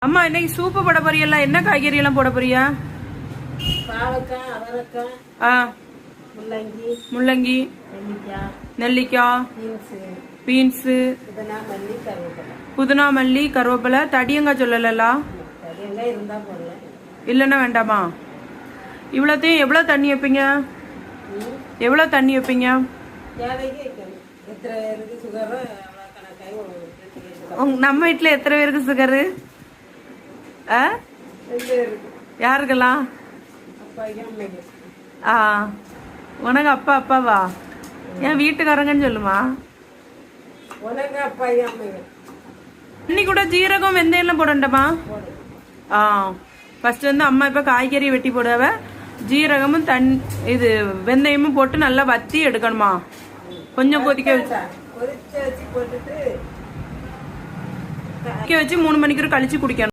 அம்மா இன்னைக்கு சூப்பு போட போறியல்ல, என்ன காய்கறி எல்லாம் போட போறியா? பாவக்காய், அவரைக்காய், முள்ளங்கி, முள்ளங்கி, நெல்லிக்காய், பீன்ஸ், புதினா மல்லி கருவேப்பிலை. தடியங்காய் சொல்லல, இல்லன்னா வேண்டாமா? இவ்வளோத்தையும் எவ்வளவு தண்ணி வைப்பீங்க? எவ்வளவு தண்ணி வைப்பீங்க? நம்ம வீட்டுல எத்தனை பேருக்கு சுகரு? யாருக்கெல்லாம்? உனக்கு அப்பா அப்பாவா? என் வீட்டுக்காரங்கன்னு சொல்லுமா? இன்னைக்கு கூட ஜீரகம் வெந்தயம் எல்லாம் போடண்டமா? ஃபர்ஸ்ட் வந்து அம்மா இப்ப காய்கறி வெட்டி போடுவ, ஜீரகமும் இது வெந்தயமும் போட்டு நல்லா வத்தி எடுக்கணுமா? கொஞ்சம் கொதிக்க வச்சு 3 மணிக்கு கழிச்சு குடிக்கணும்.